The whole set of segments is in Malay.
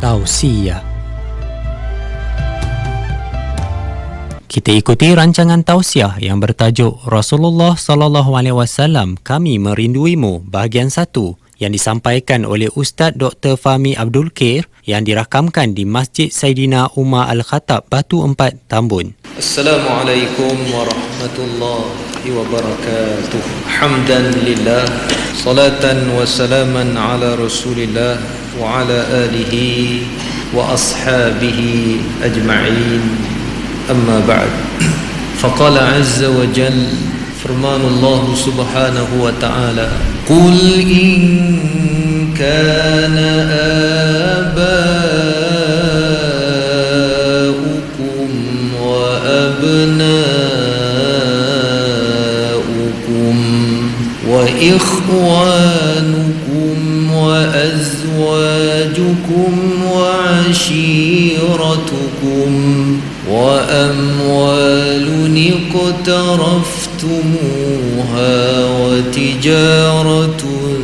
Tausiah. Kita ikuti rancangan tausiah yang bertajuk Rasulullah sallallahu alaihi wasallam, Kami Merinduimu, bahagian 1 yang disampaikan oleh Ustaz Dr. Fahmi Abdul Khair yang dirakamkan di Masjid Saidina Umar Al-Khattab, Batu 4, Tambun. Assalamualaikum warahmatullahi wabarakatuh. Hamdan lillah, salatan wa salaman ala Rasulillah wa ala alihi wa ashabihi ajma'in. Amma ba'd. Faqala azza wa jal, firmanullah subhanahu wa ta'ala, Qul in kana aba'ukum wa abna'ukum wa ikhwanukum wa azwajukum wa ashiratukum wa amwalun iqtaraftumuha wa tijaratun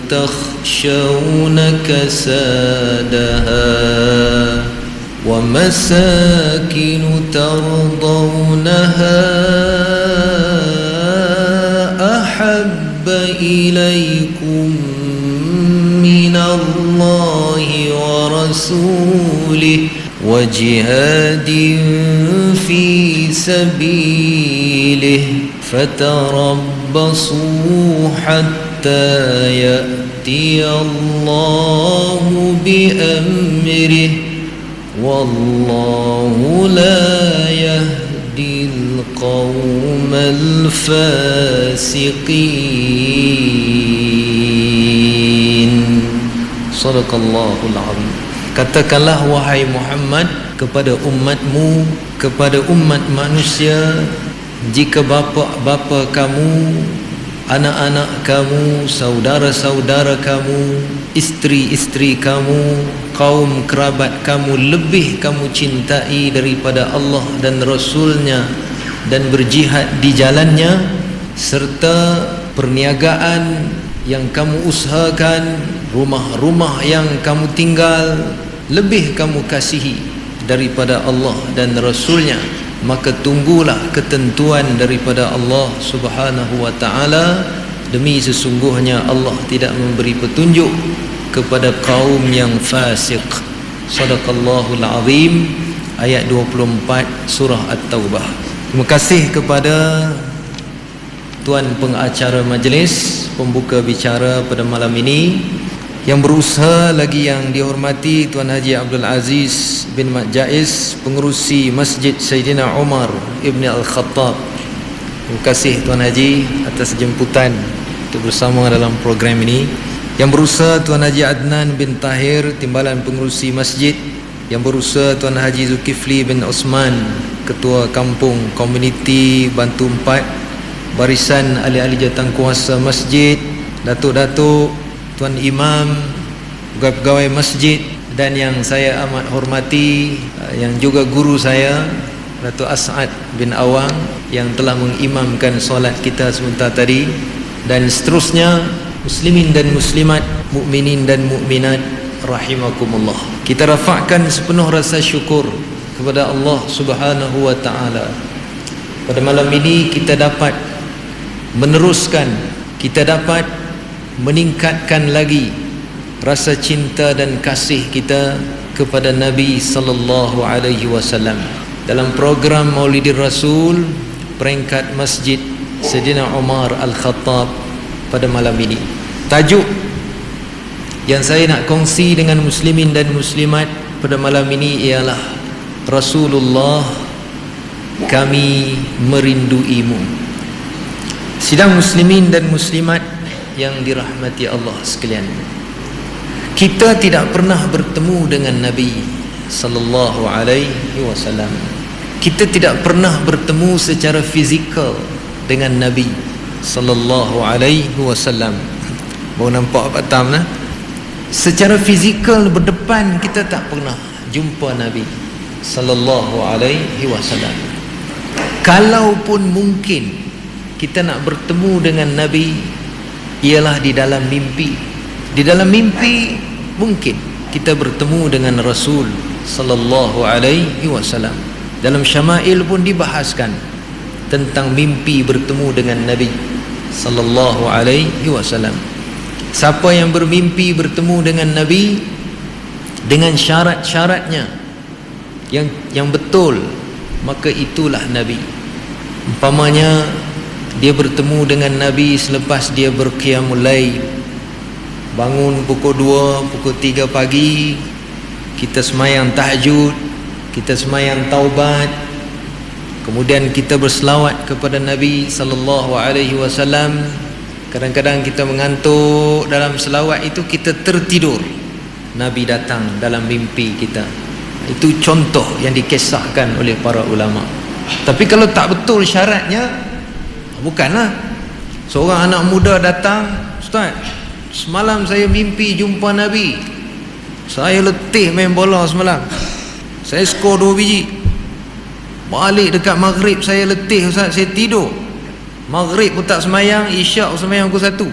takhshawna kasadaha wa masakin tardawnaha ahabba ilaykum minallahi wa rasulih wa jihadin fi sabilihi fatarabbasu hatta ya'ti Allahu bi amrihi wallahu la yahdil qawmal fasiqin. Sadaqallahul azim. Katakanlah wahai Muhammad kepada umatmu, kepada umat manusia, jika bapa-bapa kamu, anak-anak kamu, saudara-saudara kamu, isteri-isteri kamu, kaum kerabat kamu lebih kamu cintai daripada Allah dan Rasulnya dan berjihad di jalannya, serta perniagaan yang kamu usahakan, rumah-rumah yang kamu tinggal lebih kamu kasihi daripada Allah dan Rasulnya, maka tunggulah ketentuan daripada Allah subhanahu wa ta'ala. Demi sesungguhnya Allah tidak memberi petunjuk kepada kaum yang fasik. Sadaqallahul azim. Ayat 24 surah At-Taubah. Terima kasih kepada Tuan pengacara majlis pembuka bicara pada malam ini, yang berusaha lagi yang dihormati Tuan Haji Abdul Aziz bin Mat Jaiz, pengerusi Masjid Saidina Umar Ibn Al-Khattab. Terima kasih Tuan Haji atas jemputan untuk bersama dalam program ini. Yang berusaha Tuan Haji Adnan bin Tahir, timbalan pengerusi masjid. Yang berusaha Tuan Haji Zulkifli bin Osman, ketua kampung komuniti Bantu 4, barisan ahli-ahli jawatankuasa masjid, datuk-datuk, Tuan Imam, pegawai masjid, dan yang saya amat hormati, yang juga guru saya, Datuk As'ad bin Awang, yang telah mengimamkan solat kita sebentar tadi, dan seterusnya, muslimin dan muslimat, mukminin dan mukminat rahimakumullah. Kita rafakkan sepenuh rasa syukur kepada Allah subhanahu wa ta'ala. Pada malam ini kita dapat meneruskan, kita dapat meningkatkan lagi rasa cinta dan kasih kita kepada Nabi sallallahu alaihi wasallam dalam program Maulidir Rasul peringkat Masjid Saidina Umar Al-Khattab pada malam ini. Tajuk yang saya nak kongsi dengan muslimin dan muslimat pada malam ini ialah Rasulullah, Kami Merinduimu. Sidang muslimin dan muslimat yang dirahmati Allah sekalian, kita tidak pernah bertemu dengan Nabi sallallahu alaihi wasallam. Kita tidak pernah bertemu secara fizikal dengan Nabi sallallahu alaihi wasallam. Mau nampak apa tam nah? Secara fizikal berdepan kita tak pernah jumpa Nabi sallallahu alaihi wasallam. Kalaupun mungkin kita nak bertemu dengan Nabi, ialah di dalam mimpi. Di dalam mimpi mungkin kita bertemu dengan Rasul sallallahu alaihi wasallam. Dalam Syama'il pun dibahaskan tentang mimpi bertemu dengan Nabi sallallahu alaihi wasallam. Siapa yang bermimpi bertemu dengan Nabi dengan syarat-syaratnya yang betul, maka itulah Nabi. Umpamanya dia bertemu dengan Nabi selepas dia berqiyamul lail, bangun pukul 2, pukul 3 pagi, kita semayang tahajud, kita semayang taubat, kemudian kita berselawat kepada Nabi sallallahu alaihi wasallam. Kadang-kadang kita mengantuk dalam selawat itu, kita tertidur, Nabi datang dalam mimpi kita. Itu contoh yang dikisahkan oleh para ulama. Tapi kalau tak betul syaratnya, bukanlah. Seorang anak muda datang, "Ustaz, semalam saya mimpi jumpa Nabi. Saya letih main bola semalam. Saya skor 2 biji. Balik dekat maghrib saya letih Ustaz, saya tidur. Maghrib pun tak semayang, isyak pun semayang pukul 1.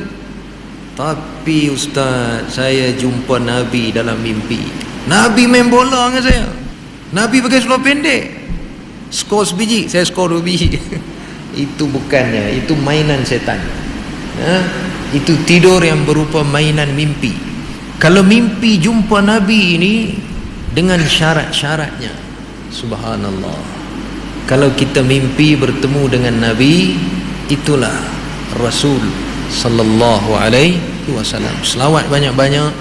Tapi Ustaz, saya jumpa Nabi dalam mimpi. Nabi main bola dengan saya. Nabi pakai seluar pendek. Skor sebiji, saya skor 2 biji." Itu bukannya, itu mainan setan. Itu tidur yang berupa mainan mimpi. Kalau mimpi jumpa Nabi ini dengan syarat-syaratnya, subhanallah. Kalau kita mimpi bertemu dengan Nabi, itulah Rasul sallallahu alaihi wasallam. Selawat banyak-banyak,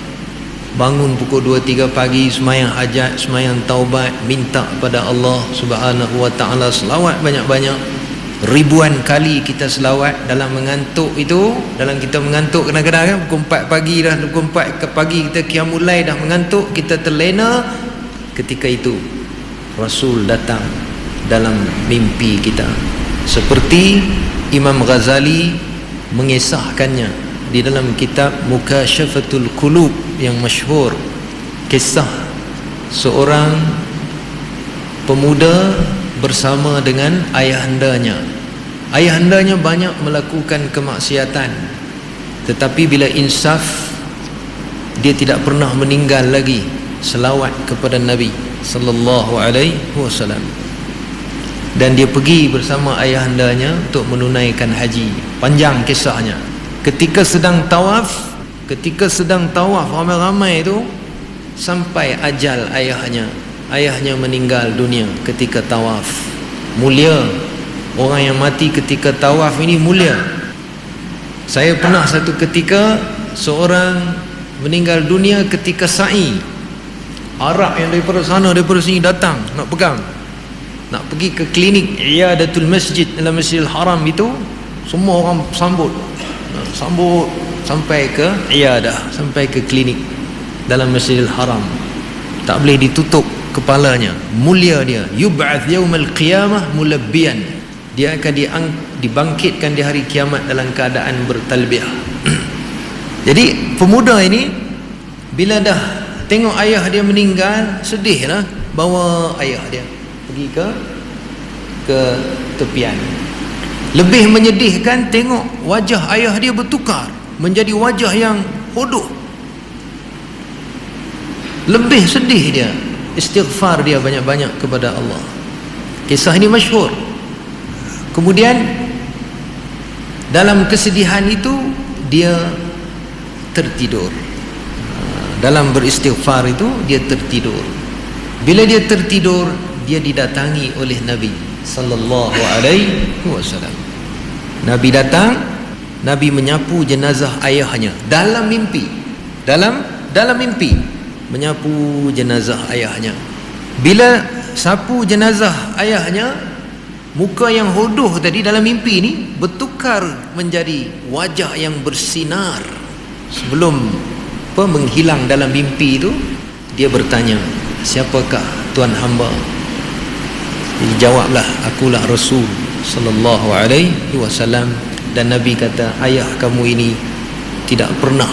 bangun pukul 2-3 pagi, semayang hajat, semayang taubat, minta kepada Allah subhanahu wa ta'ala, selawat banyak-banyak. Ribuan kali kita selawat dalam mengantuk itu. Dalam kita mengantuk kadang-kadang kan, pukul 4 pagi dah, pukul 4 pagi kita qiyamul lail dah mengantuk, kita terlena. Ketika itu Rasul datang dalam mimpi kita, seperti Imam Ghazali mengisahkannya di dalam kitab Mukashafatul Qulub yang masyhur. Kisah seorang pemuda bersama dengan ayahandanya. Ayahandanya banyak melakukan kemaksiatan, tetapi bila insaf, dia tidak pernah meninggal lagi selawat kepada Nabi sallallahu alaihi wasallam. Dan dia pergi bersama ayahandanya untuk menunaikan haji. Panjang kisahnya. Ketika sedang tawaf ramai-ramai itu, sampai ajal ayahnya. Ayahnya meninggal dunia ketika tawaf. Mulia. Orang yang mati ketika tawaf ini mulia. Saya pernah satu ketika seorang meninggal dunia ketika sa'i. Arak yang daripada sana, daripada sini datang nak pegang, nak pergi ke klinik Iyadatul Masjid dalam Masjidil Haram itu. Semua orang sambut sampai ke iyadah, sampai ke klinik dalam Masjidil Haram. Tak boleh ditutup kepalanya. Mulia dia. Yub'ath yaumal qiyamah mulabbiyan. Dia akan dibangkitkan di hari kiamat dalam keadaan bertalbiyah. Jadi pemuda ini bila dah tengok ayah dia meninggal, sedihlah, bawa ayah dia pergi ke tepian. Lebih menyedihkan, tengok wajah ayah dia bertukar menjadi wajah yang hodoh. Lebih sedih dia, istighfar dia banyak-banyak kepada Allah. Kisah ini masyhur. Kemudian dalam kesedihan itu dia tertidur. Dalam beristighfar itu dia tertidur. Bila dia tertidur, dia didatangi oleh Nabi sallallahu alaihi wasallam. Nabi datang, Nabi menyapu jenazah ayahnya dalam mimpi. Dalam mimpi menyapu jenazah ayahnya. Bila sapu jenazah ayahnya, muka yang hodoh tadi dalam mimpi ini bertukar menjadi wajah yang bersinar. Sebelum menghilang dalam mimpi itu, dia bertanya, "Siapakah tuan hamba?" Jadi jawablah, "Akulah Rasul sallallahu alaihi wasallam." Dan Nabi kata, "Ayah kamu ini tidak pernah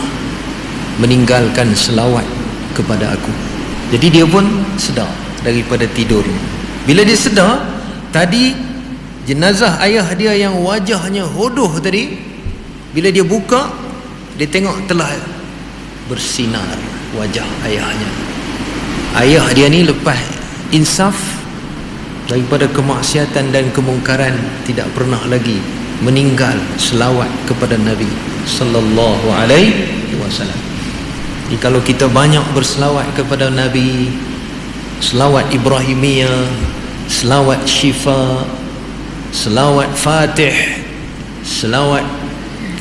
meninggalkan selawat kepada aku." Jadi dia pun sedar daripada tidur. Bila dia sedar, tadi jenazah ayah dia yang wajahnya hodoh tadi, bila dia buka, dia tengok telah bersinar. wajah ayahnya. Ayah dia ni lepas insaf daripada kemaksiatan dan kemungkaran, tidak pernah lagi meninggal selawat kepada Nabi sallallahu alaihi wasallam. Jadi kalau kita banyak berselawat kepada Nabi, selawat Ibrahimiyah, selawat Syifa, selawat Fatih, selawat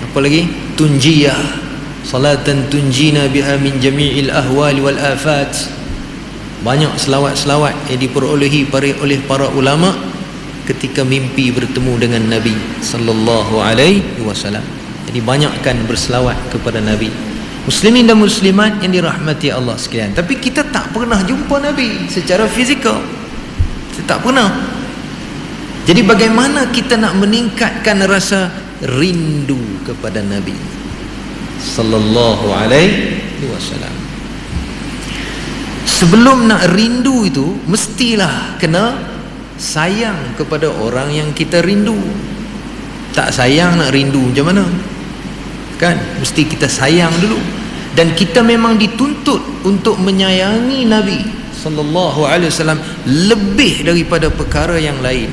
apa lagi? Tunjiyah, salatan tunjina biha min jami'il ahwali wal afat. Banyak selawat-selawat yang diperolehi oleh para ulama ketika mimpi bertemu dengan Nabi sallallahu alaihi wasallam. Jadi banyakkan berselawat kepada Nabi. Muslimin dan muslimat yang dirahmati Allah sekalian. Tapi kita tak pernah jumpa Nabi secara fizikal. Kita tak pernah. Jadi bagaimana kita nak meningkatkan rasa rindu kepada Nabi sallallahu alaihi wasallam? Sebelum nak rindu itu, mestilah kena sayang kepada orang yang kita rindu. Tak sayang nak rindu macam mana? Kan? Mesti kita sayang dulu. Dan kita memang dituntut untuk menyayangi Nabi sallallahu alaihi wasallam lebih daripada perkara yang lain.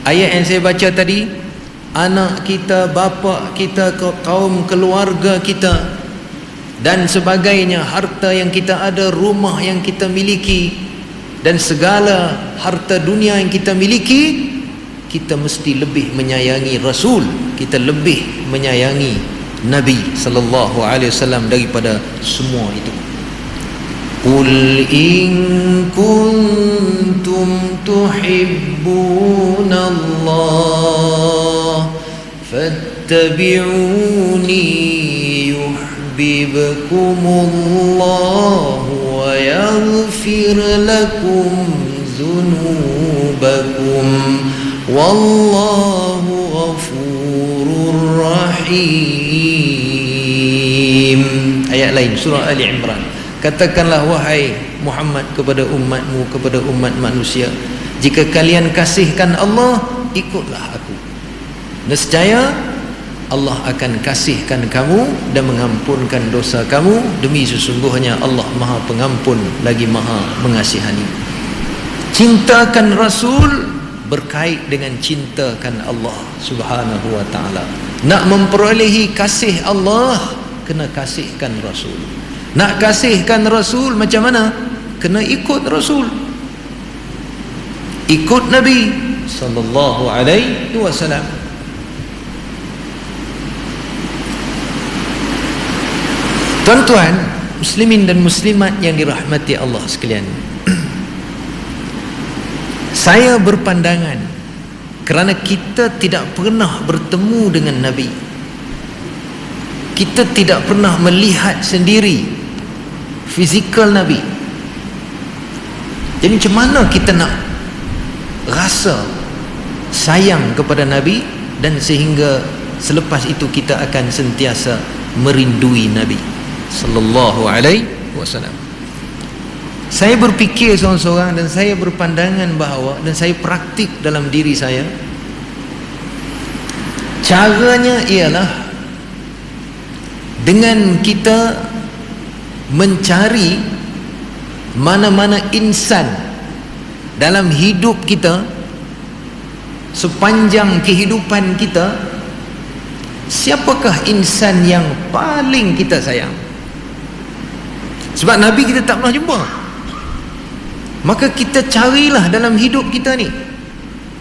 Ayat yang saya baca tadi, anak kita, bapa kita, kaum keluarga kita dan sebagainya, harta yang kita ada, rumah yang kita miliki dan segala harta dunia yang kita miliki, kita mesti lebih menyayangi Rasul, kita lebih menyayangi Nabi sallallahu alaihi wasallam daripada semua itu. Qul in kuntum tuhibbunallah fattabi'uni yuhibbukumullah wa yaghfir lakum dhunubakum wallahu ghafurur rahim. Ayat lain surah Ali Imran. Katakanlah wahai Muhammad kepada umatmu, kepada umat manusia, jika kalian kasihkan Allah, ikutlah aku. Nescaya Allah akan kasihkan kamu dan mengampunkan dosa kamu. Demi sesungguhnya Allah Maha Pengampun lagi Maha Mengasihani. Cintakan Rasul berkait dengan cintakan Allah Subhanahu wa ta'ala. Nak memperolehi kasih Allah, kena kasihkan Rasul. Nak kasihkan Rasul macam mana? Kena ikut Rasul, ikut Nabi sallallahu alaihi wasallam. Tuan-tuan muslimin dan muslimat yang dirahmati Allah sekalian, saya berpandangan kerana kita tidak pernah bertemu dengan Nabi, kita tidak pernah melihat sendiri fizikal Nabi. Jadi macam mana kita nak rasa sayang kepada Nabi dan sehingga selepas itu kita akan sentiasa merindui Nabi sallallahu alaihi wasallam. Saya berfikir seorang-seorang dan saya berpandangan bahawa, dan saya praktik dalam diri saya, caranya ialah dengan kita mencari mana-mana insan dalam hidup kita, sepanjang kehidupan kita, siapakah insan yang paling kita sayang. Sebab Nabi kita tak pernah jumpa, maka kita carilah dalam hidup kita ni,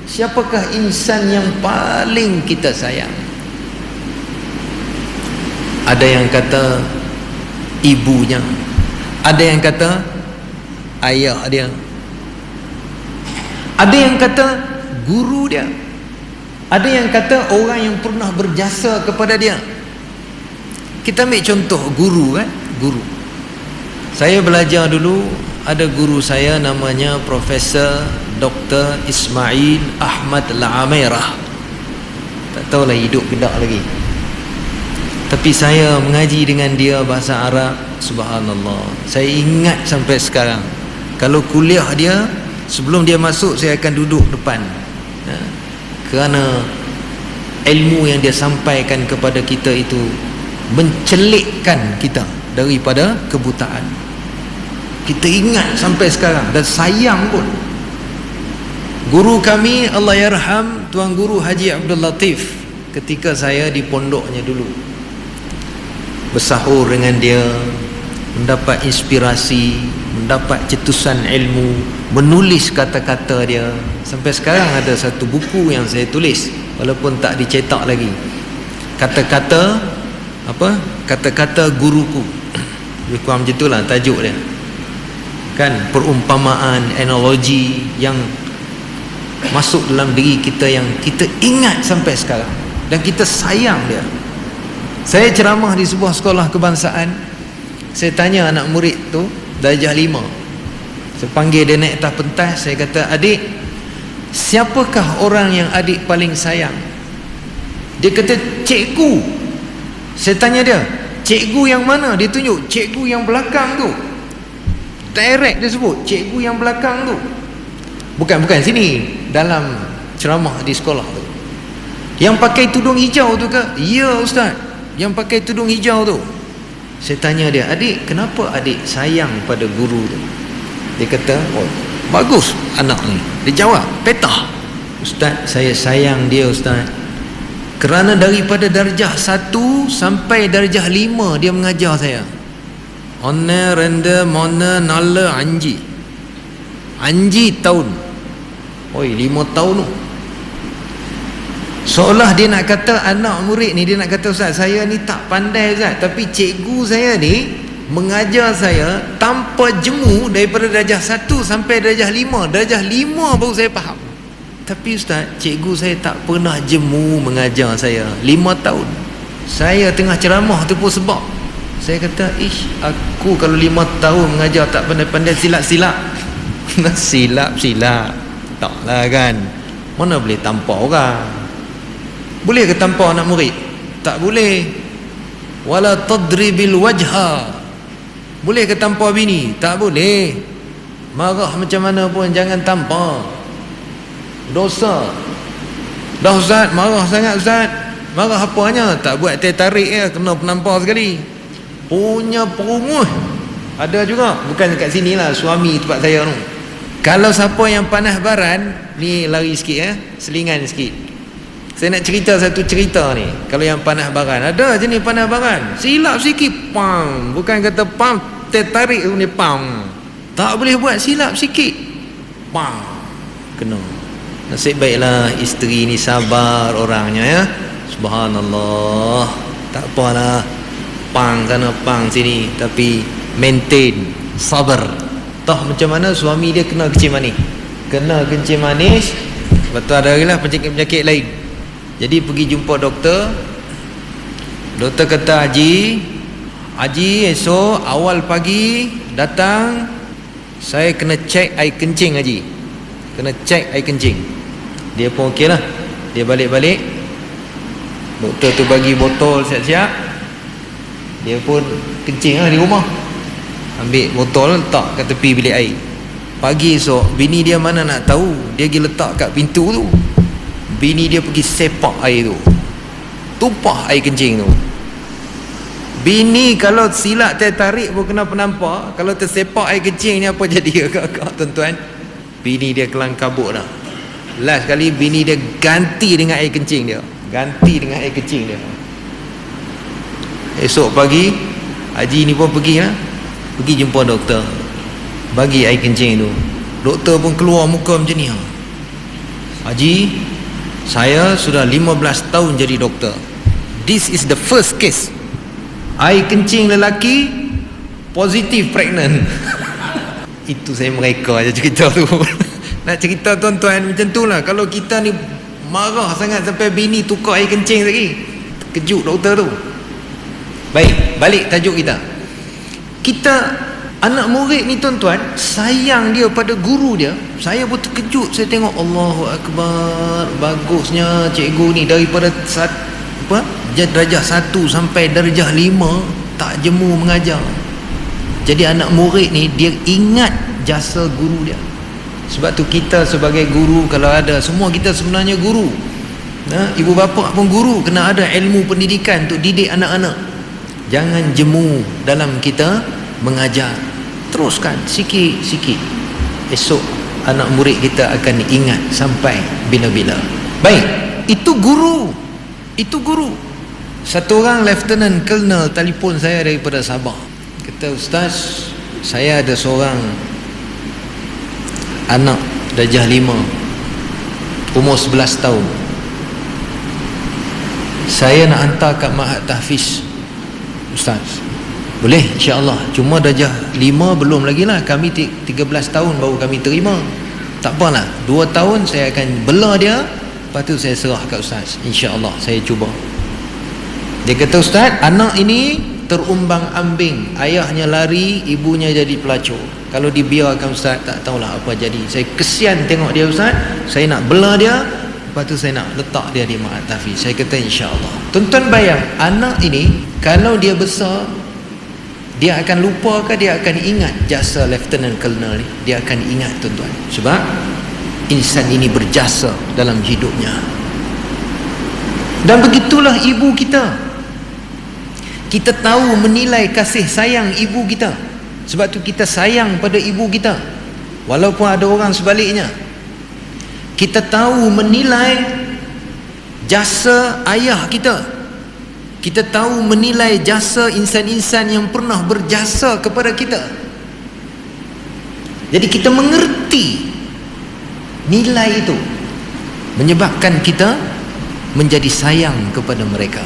siapakah insan yang paling kita sayang. Ada yang kata ibunya, ada yang kata ayah dia, ada yang kata guru dia, ada yang kata orang yang pernah berjasa kepada dia. Kita ambil contoh guru kan, guru. Saya belajar dulu, ada guru saya namanya Profesor Dr. Ismail Ahmad Al-Amirah. Tak tahulah hidup ke tak lagi. Tapi saya mengaji dengan dia bahasa Arab, subhanallah. Saya ingat sampai sekarang. Kalau kuliah dia, sebelum dia masuk saya akan duduk depan. Kerana ilmu yang dia sampaikan kepada kita itu mencelikkan kita daripada kebutaan. kita ingat sampai sekarang dan sayang pun. Guru kami Allahyarham Tuan Guru Haji Abdul Latif, ketika saya di pondoknya dulu, bersahur dengan dia, mendapat inspirasi, mendapat cetusan ilmu, menulis kata-kata dia. Sampai sekarang ada satu buku yang saya tulis walaupun tak dicetak lagi, kata-kata apa, kata-kata guruku. Lebih kurang macam itulah tajuk dia kan, perumpamaan, analogi yang masuk dalam diri kita, yang kita ingat sampai sekarang dan kita sayang dia. Saya ceramah di sebuah sekolah kebangsaan. Saya tanya anak murid tu, darjah 5. Saya panggil dia naik atas pentas. Saya kata, adik, siapakah orang yang adik paling sayang? Dia kata, cikgu. Saya tanya dia, cikgu yang mana? Dia tunjuk, cikgu yang belakang tu. Direct dia sebut, cikgu yang belakang tu. Bukan sini, dalam ceramah di sekolah tu. Yang pakai tudung hijau tu ke? Ya ustaz, yang pakai tudung hijau tu. Saya tanya dia, adik, kenapa adik sayang pada guru tu? Dia kata, oh, bagus anak ni. Dia jawab, petah. Ustaz, saya sayang dia ustaz, kerana daripada darjah 1 sampai darjah 5 dia mengajar saya. Ona renda mona nala anji. Anji tahun. Oi, 5 tahun tu. Seolah dia nak kata, anak murid ni dia nak kata, ustaz, saya ni tak pandai ustaz, tapi cikgu saya ni mengajar saya tanpa jemu daripada darjah 1 sampai darjah 5. Darjah 5 baru saya faham. Tapi ustaz, cikgu saya tak pernah jemu mengajar saya 5 tahun. Saya tengah ceramah tu pun sebab saya kata, aku kalau 5 tahun mengajar tak pandai-pandai silap-silap. Silap-silap taklah kan, mana boleh tampar orang. Boleh ke tampar anak murid? Tak boleh. Wala tadribil wajha. Boleh ke tampar bini? Tak boleh. Marah macam mana pun jangan tampar, dosa. Dah ustaz, marah sangat ustaz. Marah apanya? Tak buat teh tarik ya, kena penampar sekali. Punya perunguh ada juga. Bukan kat sini lah, suami tempat saya tu. Kalau siapa yang panas baran ni, lari sikit ya, selingan sikit. Saya nak cerita satu cerita ni. Kalau yang panas baran, ada jenis panas baran, silap sikit, pam. Bukan kata pam, tarik ni pam. Tak boleh buat silap sikit, pam, kena. Nasib baiklah isteri ni sabar orangnya ya. Subhanallah. Tak apalah, pang sana pang sini, tapi maintain, sabar. Toh macam mana suami dia kena kencing manis. Kena kencing manis, lepas tu ada lah penyakit-penyakit lain. Jadi pergi jumpa doktor. Doktor kata, Haji esok awal pagi datang, saya kena cek air kencing Haji. Kena cek air kencing. Dia pun okey lah. Dia balik-balik, doktor tu bagi botol siap-siap. Dia pun kencing lah di rumah. Ambil botol letak kat tepi bilik air. Pagi esok bini dia mana nak tahu, dia pergi letak kat pintu tu. Bini dia pergi sepak air tu, tumpah air kencing tu. Bini kalau silap tertarik pun kena penampar. Kalau tersepak air kencing ni apa jadi kakak tuan-tuan? Bini dia kelang kabut dah. Last kali bini dia ganti dengan air kencing dia. Ganti dengan air kencing dia. Esok pagi Haji ni pun pergi lah, pergi jumpa doktor, bagi air kencing tu. Doktor pun keluar muka macam ni, Haji, saya sudah 15 tahun jadi doktor. This is the first case. Air kencing lelaki positif pregnant. Itu saya mereka je cerita tu. Nak cerita tuan-tuan macam tu lah. Kalau kita ni marah sangat sampai bini tukar air kencing lagi, kejut doktor tu. Baik, balik tajuk kita. Kita anak murid ni tuan-tuan, sayang dia pada guru dia. Saya pun terkejut. Saya tengok, Allahu Akbar, bagusnya cikgu ni. Daripada darjah 1 sampai darjah 5 tak jemu mengajar. Jadi anak murid ni dia ingat jasa guru dia. Sebab tu kita sebagai guru, kalau ada, semua kita sebenarnya guru. Ibu bapa pun guru, kena ada ilmu pendidikan untuk didik anak-anak. Jangan jemu dalam kita mengajar. teruskan sikit-sikit. Esok anak murid kita akan ingat sampai bila-bila. Baik, itu guru. Satu orang Lieutenant Colonel telefon saya daripada Sabah. Kata, Ustaz, saya ada seorang anak darjah 5, umur 11 tahun. Saya nak hantar kat Ma'had Tahfiz, Ustaz. Boleh, insya-Allah. Cuma darjah 5 belum lagi lah. Kami 13 tahun baru kami terima. Tak apalah, 2 tahun saya akan bela dia, lepas tu saya serah kat Ustaz. Insya-Allah saya cuba. Dia kata, Ustaz, anak ini terumbang-ambing. Ayahnya lari, ibunya jadi pelacur. Kalau dibiarkan Ustaz, tak tahulah apa jadi. Saya kesian tengok dia, Ustaz. Saya nak bela dia, lepas tu saya nak letak dia di Ma'had Tahfiz. Saya kata insya-Allah. Tuan-tuan bayang, anak ini kalau dia besar, dia akan lupa ke dia akan ingat jasa Lieutenant Colonel ni? Dia akan ingat, tuan-tuan. Sebab insan ini berjasa dalam hidupnya. Dan begitulah ibu kita. Kita tahu menilai kasih sayang ibu kita. Sebab tu kita sayang pada ibu kita. Walaupun ada orang sebaliknya. Kita tahu menilai jasa ayah kita. Kita tahu menilai jasa insan-insan yang pernah berjasa kepada kita. Jadi kita mengerti nilai itu, menyebabkan kita menjadi sayang kepada mereka.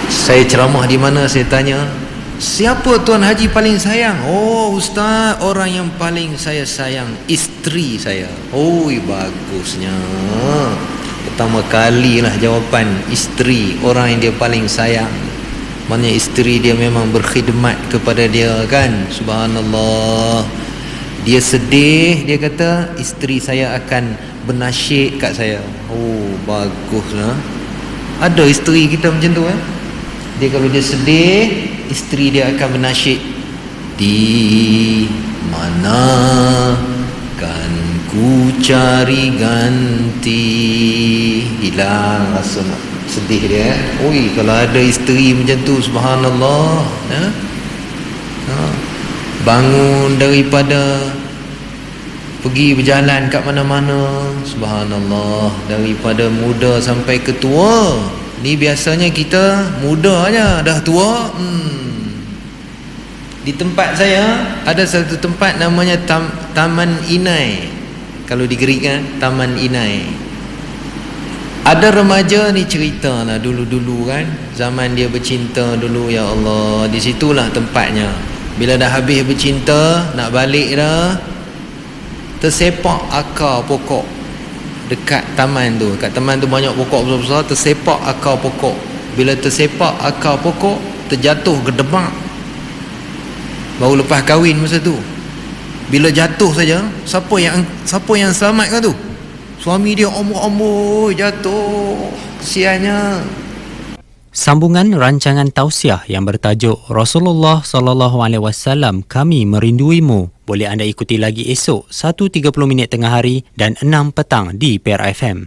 Saya ceramah di mana, saya tanya, siapa Tuan Haji paling sayang? Oh Ustaz, orang yang paling saya sayang isteri saya. Oh bagusnya. Pertama kali lah jawapan isteri, orang yang dia paling sayang. Maknanya isteri dia memang berkhidmat kepada dia kan. Subhanallah. Dia sedih, dia kata isteri saya akan bernasyid kat saya. Oh baguslah. Ada isteri kita macam tu eh. Dia kalau dia sedih, isteri dia akan bernasyid, di mana kan ku cari ganti. Hilang rasa nak sedih dia. Oi, kalau ada isteri macam tu, subhanallah. Bangun daripada pergi berjalan kat mana-mana, subhanallah, daripada muda sampai ke tua. Ni biasanya kita muda aja, dah tua. Di tempat saya ada satu tempat namanya Taman Inai. Kalau di Greek kan, Taman Inai. Ada remaja ni cerita lah dulu-dulu kan, zaman dia bercinta dulu, ya Allah, di situlah tempatnya. Bila dah habis bercinta, nak balik dah, tersepak akar pokok dekat taman tu. Kat taman tu banyak pokok besar-besar, tersepak akar pokok. Bila tersepak akar pokok, terjatuh gedemak. Baru lepas kahwin masa tu. Bila jatuh saja, siapa yang selamatkan tu? Suami dia amboi jatuh. Kesiannya. Sambungan rancangan tausiah yang bertajuk Rasulullah sallallahu alaihi wasallam, Kami Merinduimu, boleh anda ikuti lagi esok 1.30 tengah hari dan 6 petang di PER FM.